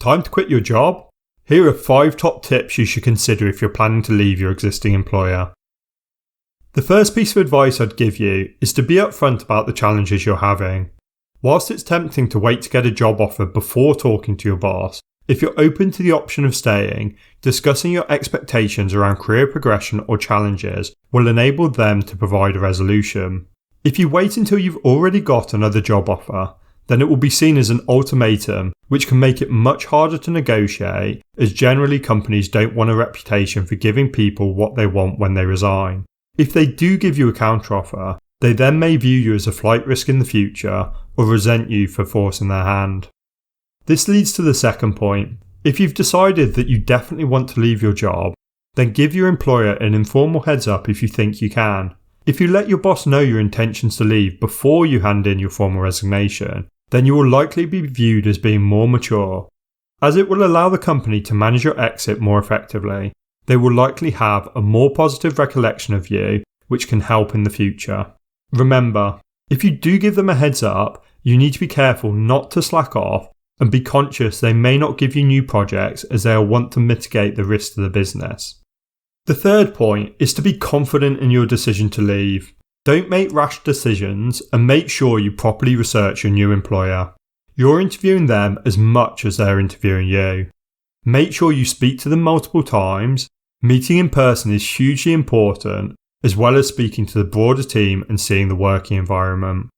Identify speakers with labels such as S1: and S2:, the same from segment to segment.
S1: time to quit your job? Here are 5 top tips you should consider if you're planning to leave your existing employer. The first piece of advice I'd give you is to be upfront about the challenges you're having. Whilst it's tempting to wait to get a job offer before talking to your boss, if you're open to the option of staying, discussing your expectations around career progression or challenges will enable them to provide a resolution. If you wait until you've already got another job offer, then it will be seen as an ultimatum, which can make it much harder to negotiate, as generally companies don't want a reputation for giving people what they want when they resign. If they do give you a counteroffer, they then may view you as a flight risk in the future or resent you for forcing their hand. This leads to the second point. If you've decided that you definitely want to leave your job, then give your employer an informal heads up if you think you can. If you let your boss know your intentions to leave before you hand in your formal resignation, then you will likely be viewed as being more mature. As it will allow the company to manage your exit more effectively, they will likely have a more positive recollection of you, which can help in the future. Remember, if you do give them a heads up, you need to be careful not to slack off and be conscious they may not give you new projects as they'll want to mitigate the risk to the business. The third point is to be confident in your decision to leave. Don't make rash decisions and make sure you properly research your new employer. You're interviewing them as much as they're interviewing you. Make sure you speak to them multiple times. Meeting in person is hugely important, as well as speaking to the broader team and seeing the working environment.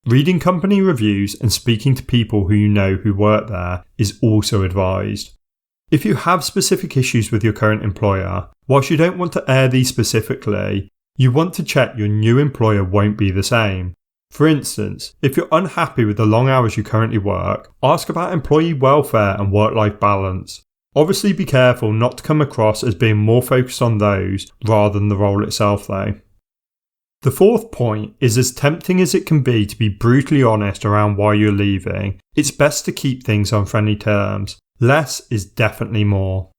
S1: Reading company reviews and speaking to people who you know who work there is also advised. If you have specific issues with your current employer, whilst you don't want to air these specifically, you want to check your new employer won't be the same. For instance, if you're unhappy with the long hours you currently work, ask about employee welfare and work-life balance. Obviously be careful not to come across as being more focused on those rather than the role itself though. The fourth point is, as tempting as it can be to be brutally honest around why you're leaving, it's best to keep things on friendly terms. Less is definitely more.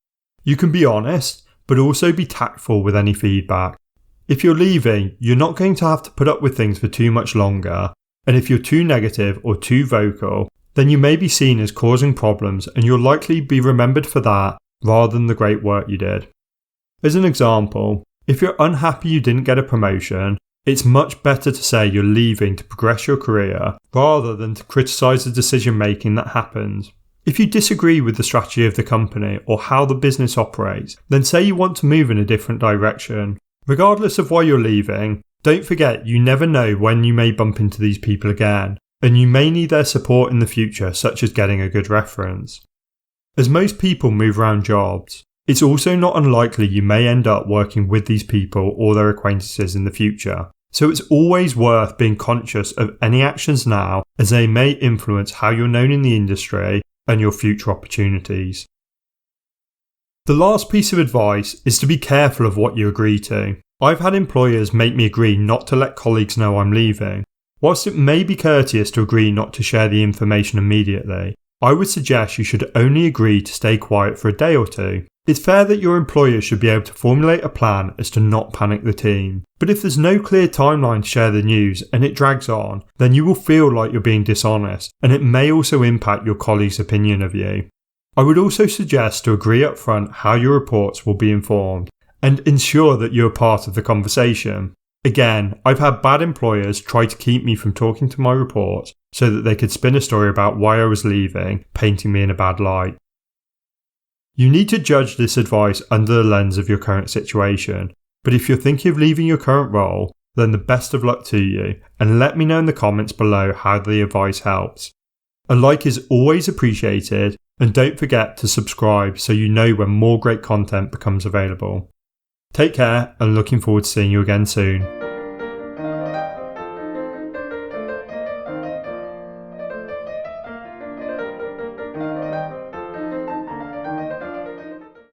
S1: You can be honest, but also be tactful with any feedback. If you're leaving, you're not going to have to put up with things for too much longer, and if you're too negative or too vocal, then you may be seen as causing problems and you'll likely be remembered for that rather than the great work you did. As an example, if you're unhappy you didn't get a promotion, it's much better to say you're leaving to progress your career rather than to criticise the decision making that happens. If you disagree with the strategy of the company or how the business operates, then say you want to move in a different direction. Regardless of why you're leaving, don't forget you never know when you may bump into these people again, and you may need their support in the future, such as getting a good reference. As most people move around jobs, it's also not unlikely you may end up working with these people or their acquaintances in the future, so it's always worth being conscious of any actions now, as they may influence how you're known in the industry and your future opportunities. The last piece of advice is to be careful of what you agree to. I've had employers make me agree not to let colleagues know I'm leaving. Whilst it may be courteous to agree not to share the information immediately, I would suggest you should only agree to stay quiet for a day or two. It's fair that your employer should be able to formulate a plan as to not panic the team. But if there's no clear timeline to share the news and it drags on, then you will feel like you're being dishonest, and it may also impact your colleagues' opinion of you. I would also suggest to agree up front how your reports will be informed and ensure that you're part of the conversation. Again, I've had bad employers try to keep me from talking to my reports so that they could spin a story about why I was leaving, painting me in a bad light. You need to judge this advice under the lens of your current situation, but if you're thinking of leaving your current role, then the best of luck to you, and let me know in the comments below how the advice helps. A like is always appreciated, and don't forget to subscribe so you know when more great content becomes available. Take care, and looking forward to seeing you again soon.